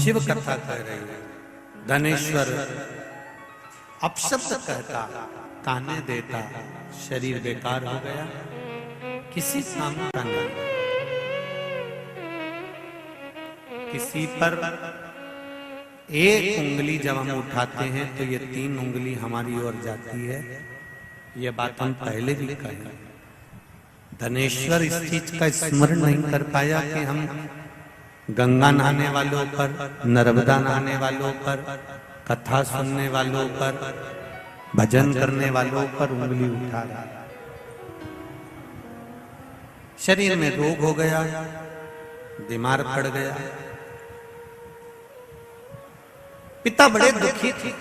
शिव कथा कह रही है। धनेश्वर अपशब्द कहता, ताने देता, शरीर बेकार हो गया, किसी काम का नहीं। किसी पर एक उंगली जब हम उठाते हैं तो ये 3 उंगली हमारी ओर जाती है। ये बात हम पहले भी कहे। धनेश्वर इस चीज का स्मरण नहीं कर पाया कि हम गंगा नहाने वालों पर, नर्मदा नहाने वालों पर, कथा सुनने वालों पर, भजन करने वालों पर उंगली उठा रहा। शरीर में रोग हो गया, बीमार पड़ गया। पिता बड़े दुखी थे।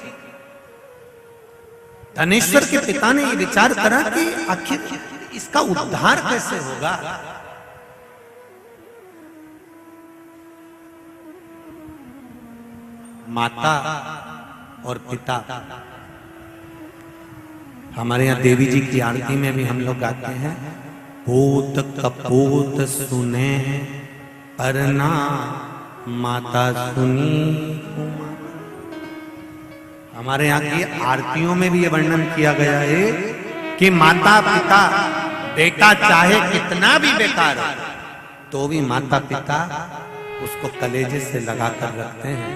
धनेश्वर के पिता ने ये विचार करा कि आखिर इसका उद्धार कैसे होगा। माता और पिता, हमारे यहाँ देवी जी की आरती में भी हम लोग गाते हैं, पूत कपूत सुने पर ना माता सुनी। हमारे यहाँ की आरतियों में भी ये वर्णन किया गया है कि माता पिता, बेटा चाहे कितना भी बेकार हो तो भी माता पिता उसको कलेजे से लगाकर रखते हैं।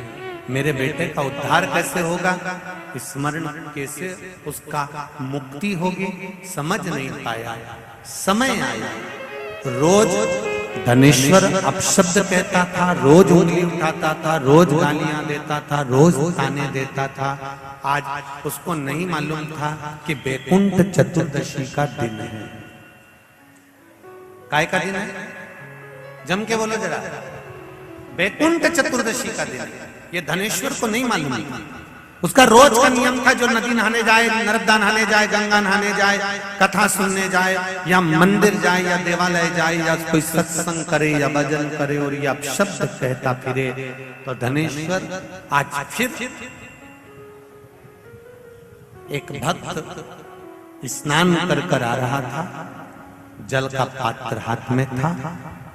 मेरे बेटे का उद्धार कैसे होगा, स्मरण कैसे उसका मुक्ति होगी, समझ नहीं पाया। समय आया, रोज धनेश्वर अपशब्द कहता था, रोज उंगली उठाता था, रोज गालियां देता था, रोज ताने देता था। आज उसको नहीं मालूम था कि बैकुंठ चतुर्दशी का दिन है। काय का दिन है? जम के बोलो जरा। बैकुंठ चतुर्दशी का दिन है। ये धनेश्वर को नहीं मालूम था। उसका रोज का नियम था, जो नदी नहाने जाए, नर्मदा नहाने जाए, गंगा नहाने जाए, कथा सुनने जाए, या मंदिर जाए, या देवालय जाए, या कोई सत्संग करे, या भजन करे, और या शब्द कहता फिरे। तो धनेश्वर आज फिर एक भक्त स्नान कर आ रहा था, जल का पात्र हाथ में था,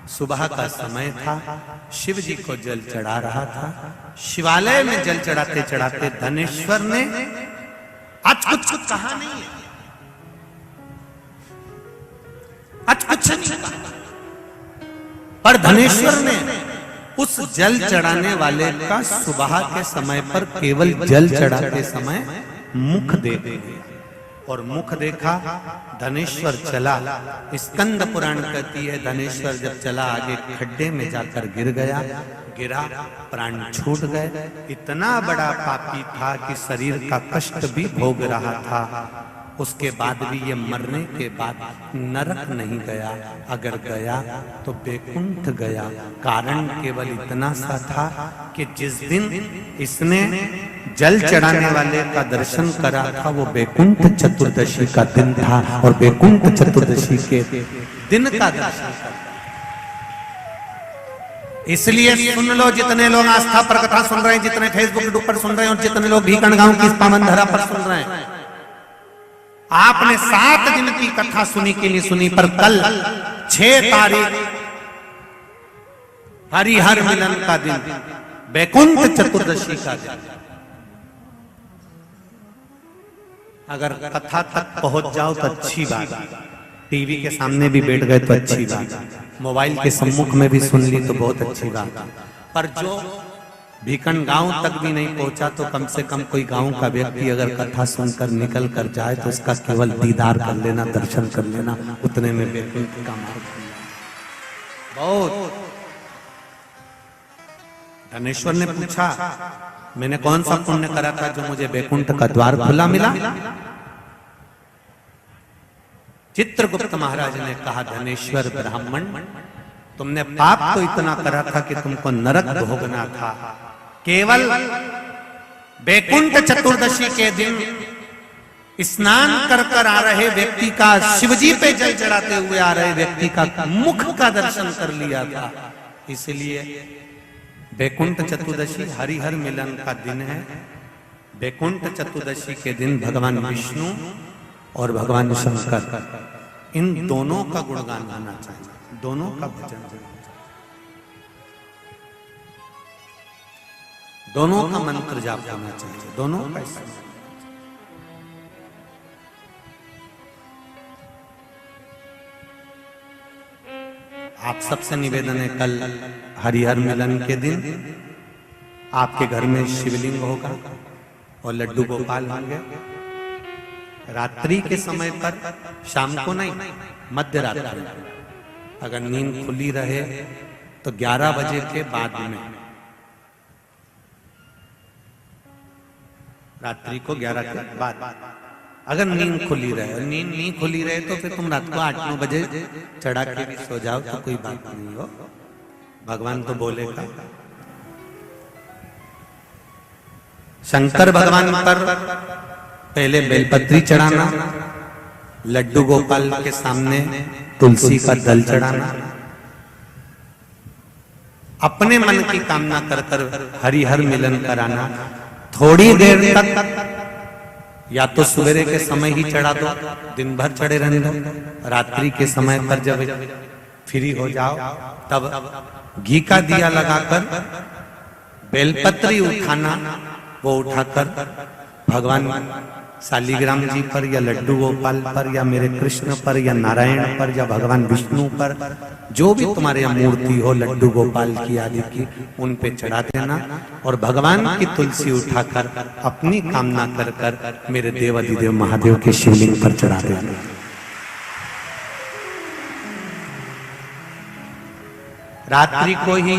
सुबह का समय था, शिव जी को जल चढ़ा रहा था। शिवालय में जल चढ़ाते चढ़ाते धनेश्वर ने आज कुछ कहा नहीं है, आज कुछ नहीं कहा, पर धनेश्वर ने उस जल चढ़ाने वाले का सुबह के समय पर केवल जल चढ़ाते समय मुख देख लिया। और मुख देखा, धनेश्वर चला। स्कंद पुराण कहती है धनेश्वर जब चला आगे खड्डे में जाकर गिर गया, गिरा, प्राण छूट गए। इतना बड़ा पापी था कि शरीर का कष्ट भी भोग रहा था। उसके बाद भी ये मरने के बाद नरक नहीं गया, अगर गया तो बैकुंठ गया। कारण केवल इतना सा था कि जिस दिन इसने जल चढ़ाने वाले का दर्शन करा था वो बैकुंठ चतुर्दशी का दिन था, और बैकुंठ चतुर्दशी के दिन का दर्शन करा। इसलिए सुन लो, जितने लोग आस्था पर कथा सुन रहे हैं, जितने फेसबुक पर सुन रहे हैं, और जितने लोग भीकण गांव की पावन धरा पर सुन रहे हैं, आपने 7 दिन की कथा सुनी के लिए सुनी, पर कल 6 तारीख हरिहर मिलन का दिन, बैकुंठ चतुर्दशी का दिन। अगर कथा तक पहुंच जाओ तो अच्छी बात, टीवी के सामने भी बैठ गए तो अच्छी बात, मोबाइल के सम्मुख में भी सुन ली तो बहुत अच्छी बात। पर जो भीकन गांव तक भी नहीं पहुंचा तो कम से कम कोई गांव का व्यक्ति अगर कथा सुनकर निकल कर जाए तो उसका केवल दीदार कर लेना, दर्शन कर लेना, उतने में बैकुंठ का मार्ग बहुत। धनेश्वर ने पूछा, मैंने कौन सा पुण्य करा था जो मुझे बैकुंठ का द्वार खुला मिला? चित्रगुप्त महाराज ने कहा, धनेश्वर ब्राह्मण, तुमने पाप तो इतना करा था कि तुमको नरक भोगना था। केवल बैकुंठ चतुर्दशी के दिन स्नान कर आ रहे व्यक्ति का, शिवजी पे जल चढ़ाते हुए आ रहे व्यक्ति का मुख का दर्शन कर लिया था। इसलिए बैकुंठ चतुर्दशी हरिहर मिलन का दिन है। बैकुंठ चतुर्दशी के दिन भगवान विष्णु और भगवान शंकर, इन दोनों का गुणगान गाना चाहिए, दोनों का भजन। दोनों का मंत्र जाप होना चाहिए, दोनों का इस्तेमाल। आप सबसे निवेदन है, कल हरिहर मिलन के दिन आपके घर में शिवलिंग होगा और लड्डू गोपाल होंगे। रात्रि के समय पर, शाम को नहीं, मध्य रात्रि, अगर नींद खुली रहे तो 11 बजे के बाद में, रात्रि को 11 के बाद, अगर नींद खुली रहे, नींद नहीं खुली रहे तो फिर तुम रात को 8-9 बजे चढ़ा के भी सो जाओ तो कोई बात नहीं हो, भगवान तो बोलेगा। शंकर भगवान पर पहले बेलपत्री चढ़ाना, लड्डू गोपाल के सामने तुलसी का दल चढ़ाना, अपने मन की कामना कर कर हरिहर मिलन कराना। थोड़ी देर तक या तो सवेरे के समय ही चढ़ा दो, दिन भर चढ़े रहने दो, रात्रि के समय पर जब फ्री हो जाओ तब घी का दिया लगाकर बेलपत्री उठाना, वो उठाकर भगवान शालिग्राम जी पर या लड्डू गोपाल पर या मेरे कृष्ण पर या नारायण पर या भगवान विष्णु पर, जो भी तुम्हारे यहाँ मूर्ति हो लड्डू गोपाल की आदि की, उन पे चढ़ा देना और भगवान की तुलसी उठाकर अपनी कामना कर कर मेरे देवाधिदेव महादेव के शिवलिंग पर चढ़ा देना। रात्रि को ही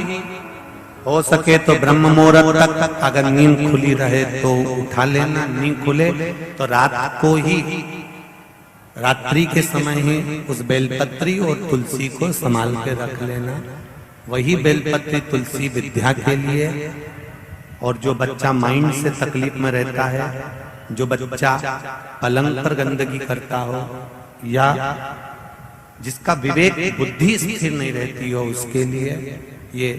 हो सके तो ब्रह्म मुहूर्त तक, अगर नींद खुली रहे तो उठा लेना, नींद खुले तो रात को ही, रात्रि के समय ही उस बेलपत्री और तुलसी को संभाल के रख लेना। वही बेलपत्री तुलसी विद्या के लिए, और जो बच्चा माइंड से तकलीफ में रहता है, जो बच्चा पलंग पर गंदगी करता हो या जिसका विवेक बुद्धि स्थिर नहीं रहती हो, उसके लिए ये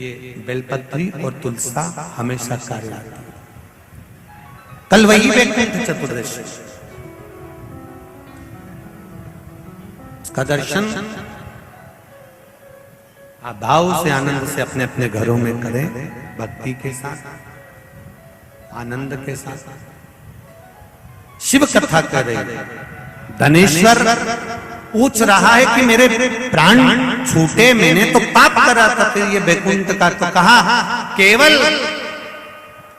बेलपत्री और तुलसा हमेशा कार्य आती है। कल वही वैकुंठ चतुर्दशी, उसका दर्शन आप भाव से आनंद से अपने अपने घरों में करें, भक्ति के साथ, आनंद के साथ। शिव कथा कर रहे, धनेश्वर पूछ रहा है कि मेरे प्राण छूटे, मैंने तो पाप करा था, फिर ये वैकुंठ का तो कहा। केवल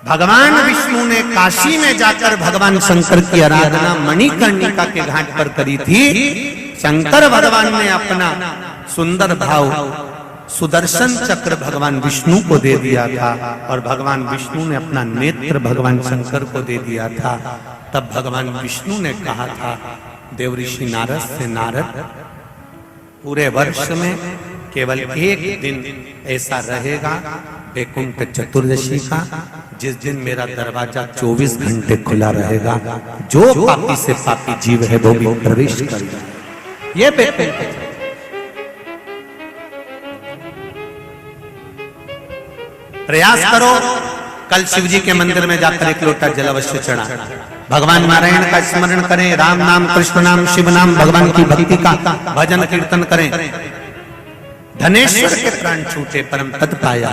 भगवान विष्णु ने काशी में जाकर भगवान शंकर की आराधना मणिकर्णिका के घाट पर करी थी। शंकर भगवान ने अपना सुंदर भाव सुदर्शन चक्र भगवान विष्णु को दे दिया था और भगवान विष्णु ने अपना नेत्र भगवान शंकर को दे दिया था। तब भगवान विष्णु ने कहा था देवऋषि नारद से, नारद पूरे वर्ष में केवल एक दिन ऐसा रहेगा वैकुंठ चतुर्दशी का, जिस दिन मेरा दरवाजा 24 घंटे खुला रहेगा, जो पापी से पापी जीव है वो भी प्रवेश करेगा। ये वैकुंठ प्रयास करो, कल शिव जी के मंदिर में जाकर एक लोटा जल अवश्य चढ़ा, भगवान नारायण का स्मरण करें, राम नाम, कृष्ण नाम, शिव नाम, भगवान की भक्ति का भजन कीर्तन करें। धनेश्वर के प्राण छूटे परम पद पाया।